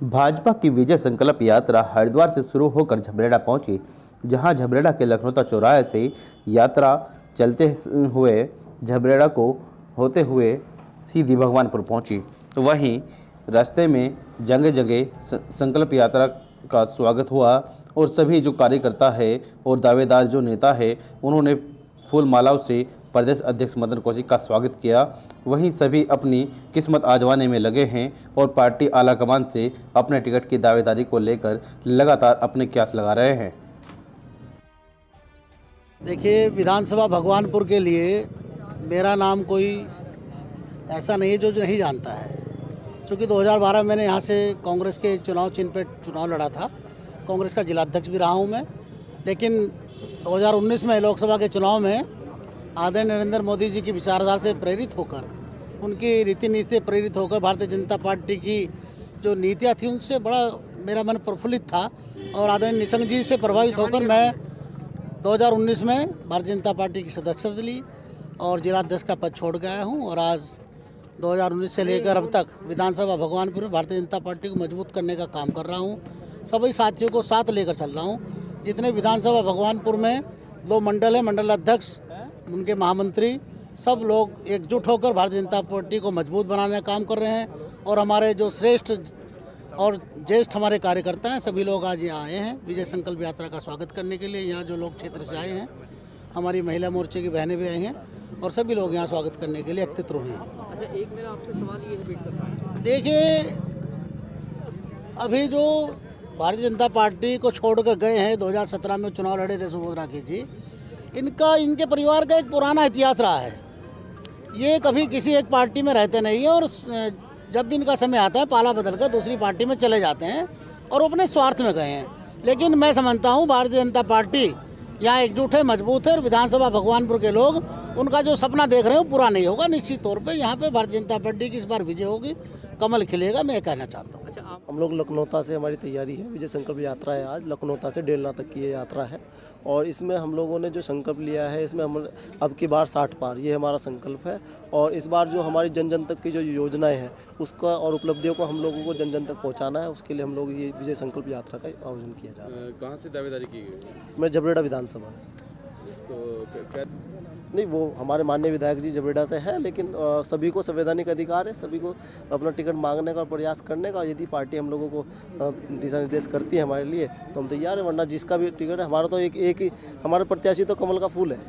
भाजपा की विजय संकल्प यात्रा हरिद्वार से शुरू होकर झबरेड़ा पहुंची, जहां झबरेड़ा के लखनौता चौराहे से यात्रा चलते हुए झबरेड़ा को होते हुए सीधी भगवानपुर पहुंची। वहीं रास्ते में जगह जगह संकल्प यात्रा का स्वागत हुआ और सभी जो कार्यकर्ता है और दावेदार जो नेता है उन्होंने फूल मालाओं से प्रदेश अध्यक्ष मदन कौशिक का स्वागत किया। वहीं सभी अपनी किस्मत आजमाने में लगे हैं और पार्टी आलाकमान से अपने टिकट की दावेदारी को लेकर लगातार अपने क्यास लगा रहे हैं। देखिए, विधानसभा भगवानपुर के लिए मेरा नाम कोई ऐसा नहीं है जो नहीं जानता है, क्योंकि 2012 मैंने यहाँ से कांग्रेस के चुनाव चिन्ह पर चुनाव लड़ा था। कांग्रेस का जिलाध्यक्ष भी रहा हूँ मैं। लेकिन 2019 में लोकसभा के चुनाव में आदरणीय नरेंद्र मोदी जी की विचारधारा से प्रेरित होकर, उनकी रीति नीति से प्रेरित होकर भारतीय जनता पार्टी की जो नीतियाँ थी उनसे बड़ा मेरा मन प्रफुल्लित था और आदरणीय निशंक जी से प्रभावित होकर मैं 2019 में भारतीय जनता पार्टी की सदस्यता ली और जिलाध्यक्ष का पद छोड़ गया हूँ। और आज 2019 से लेकर अब तक विधानसभा भगवानपुर में भारतीय जनता पार्टी को मजबूत करने का काम कर रहा हूँ। सभी साथियों को साथ लेकर चल रहा हूँ। जितने विधानसभा भगवानपुर में 2 मंडल है, मंडल अध्यक्ष, उनके महामंत्री, सब लोग एकजुट होकर भारतीय जनता पार्टी को मजबूत बनाने का काम कर रहे हैं। और हमारे जो श्रेष्ठ और ज्येष्ठ हमारे कार्यकर्ता हैं, सभी लोग आज यहाँ आए हैं विजय संकल्प यात्रा का स्वागत करने के लिए। यहाँ जो लोग क्षेत्र से आए हैं, हमारी महिला मोर्चे की बहनें भी आई हैं और सभी लोग यहाँ स्वागत करने के लिए एकत्रित हुए हैं। अच्छा, एक मेरा आपसे सवाल ये है, देखिए, अभी जो भारतीय जनता पार्टी को छोड़कर गए हैं, 2017 में चुनाव लड़े थे सुबोध राकेश जी, इनके परिवार का एक पुराना इतिहास रहा है। ये कभी किसी एक पार्टी में रहते नहीं है और जब भी इनका समय आता है पाला बदल कर दूसरी पार्टी में चले जाते हैं और वो अपने स्वार्थ में गए हैं। लेकिन मैं समझता हूँ भारतीय जनता पार्टी यहाँ एकजुट है, मजबूत है और विधानसभा भगवानपुर के लोग उनका जो सपना देख रहे हैं वो पूरा नहीं होगा। निश्चित तौर पे यहाँ पे भारतीय जनता पार्टी की इस बार विजय होगी, कमल खिलेगा, मैं ये कहना चाहता हूँ। अच्छा, हम लोग लखनौता से हमारी तैयारी है, विजय संकल्प यात्रा है। आज लखनौता से डेलना तक की ये यात्रा है और इसमें हम लोगों ने जो संकल्प लिया है, इसमें हम अब की बार 60 पार, ये हमारा संकल्प है। और इस बार जो हमारी जन जन तक की जो योजनाएं हैं उसका और उपलब्धियों को हम लोगों को जन जन तक पहुँचाना है। उसके लिए हम लोग ये विजय संकल्प यात्रा का आयोजन किया जा रहा है। कहाँ से दावेदारी की गई? मैं झबरेड़ा विधानसभा तो नहीं, वो हमारे माननीय विधायक जी झबरेड़ा से है, लेकिन सभी को संवैधानिक अधिकार है, सभी को अपना टिकट मांगने का प्रयास करने का। यदि पार्टी हम लोगों को दिशा निर्देश करती है हमारे लिए तो हम तैयार हैं, वरना जिसका भी टिकट है हमारा तो एक ही हमारा प्रत्याशी तो कमल का फूल है।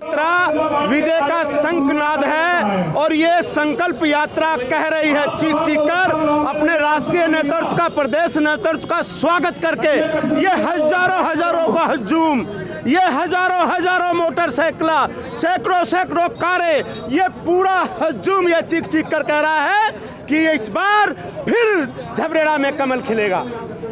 यात्रा विजय का शंखनाद है और ये संकल्प यात्रा कह रही है चीख चीख कर अपने राष्ट्रीय नेतृत्व का, प्रदेश नेतृत्व का स्वागत करके। ये हजारों का हजूम, ये हजारों मोटरसाइकिल, सैकड़ों कारें, ये पूरा हजूम ये चीख चीख कर कह रहा है कि इस बार फिर झबरेड़ा में कमल खिलेगा।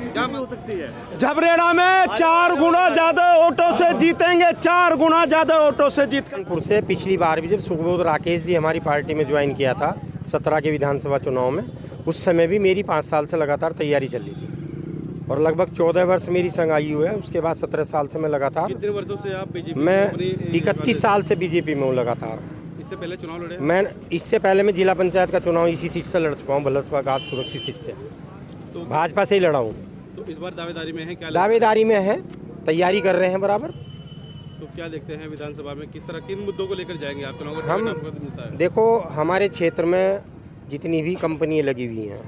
क्या हो सकती है? झबरेड़ा में 4 गुना ज्यादा वोटों से जीतेंगे, 4 गुना ज्यादा वोटों से जीत। कानपुर से पिछली बार भी जब सुबोध राकेश जी हमारी पार्टी में ज्वाइन किया था 17 के विधानसभा चुनाव में, उस समय भी मेरी 5 साल से लगातार तैयारी चल रही थी और लगभग 14 वर्ष मेरी संग आयु है। उसके बाद 17 साल से मैं लगातार, कितने वर्षों से आप बीजेपी? मैं 31 साल से बीजेपी में हूँ लगातार। इससे पहले चुनाव लड़े? इससे पहले मैं जिला पंचायत का चुनाव इसी सीट से लड़ चुका हूँ, भलसवा घाट सुरक्षित सीट से, तो भाजपा से ही लड़ा हूँ। तो इस बार दावेदारी में है? क्या दावेदारी में है, तैयारी कर रहे हैं बराबर। तो क्या देखते हैं विधानसभा में किस तरह, किन मुद्दों को लेकर जाएंगे आप चुनाव का? हम मिलता है? देखो, हमारे क्षेत्र में जितनी भी कंपनियां लगी हुई हैं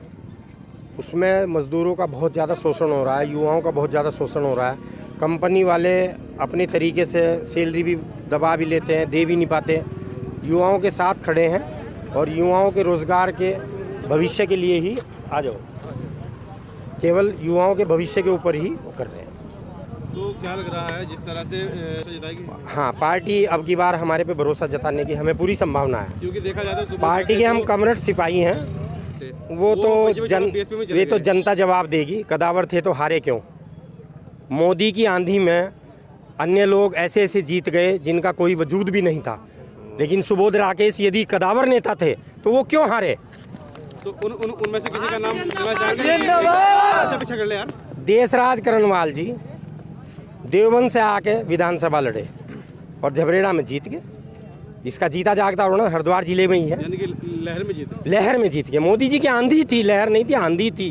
उसमें मजदूरों का बहुत ज़्यादा शोषण हो रहा है, युवाओं का बहुत ज़्यादा शोषण हो रहा है। कंपनी वाले अपने तरीके से सैलरी भी दबा भी लेते हैं, दे भी नहीं पाते। युवाओं के साथ खड़े हैं और युवाओं के रोज़गार के भविष्य के लिए ही, आ जाओ, केवल युवाओं के भविष्य के ऊपर ही वो कर रहे हैं। तो क्या लग रहा है जिस तरह से जताएगी? हाँ, पार्टी अब की बार हमारे पे भरोसा जताने की हमें पूरी संभावना है, क्योंकि देखा जाता है पार्टी के हम कमरेड सिपाही हैं। वो तो जनता जवाब देगी। कदावर थे तो हारे क्यों? मोदी की आंधी में अन्य लोग ऐसे ऐसे जीत गए जिनका कोई वजूद भी नहीं था, लेकिन सुबोध राकेश यदि कदावर नेता थे तो वो क्यों हारे? तो उनमें से किसी का नाम पीछे कर ले यार। देशराज करणवाल जी देवबंद से आके विधानसभा लड़े और झबरेड़ा में जीत गए। इसका जीता जागता उड़ना हरिद्वार जिले में ही है। यानी कि लहर में जीत लहर में जीत गए। मोदी जी की आंधी थी, लहर नहीं थी, आंधी थी।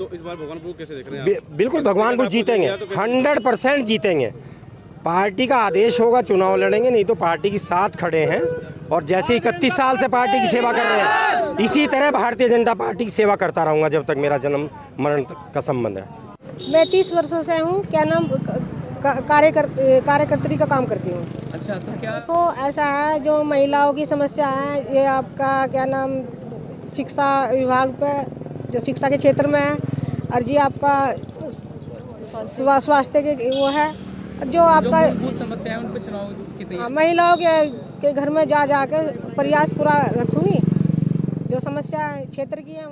तो इस बार भगवानपुर कैसे देख रहे हैं आप? बिल्कुल भगवानपुर जीतेंगे, 100% जीतेंगे। पार्टी का आदेश होगा चुनाव लड़ेंगे, नहीं तो पार्टी के साथ खड़े हैं। और जैसे 31 साल से पार्टी की सेवा कर रहे हैं, इसी तरह भारतीय जनता पार्टी की सेवा करता रहूँगा जब तक मेरा जन्म मरण का संबंध है। मैं 30 वर्षों से हूँ, क्या नाम कार्यकर्त्री का काम करती हूँ। अच्छा, तो क्या देखो ऐसा है, जो महिलाओं की समस्या है, ये आपका क्या नाम शिक्षा विभाग पे, जो शिक्षा के क्षेत्र में है, और जी आपका स्वास्थ्य के वो है, जो आपका मूलभूत समस्या है उन पर चुनाव की तैयारी। महिलाओं के घर में जा के प्रयास पूरा रखूँगी। जो समस्या क्षेत्र की है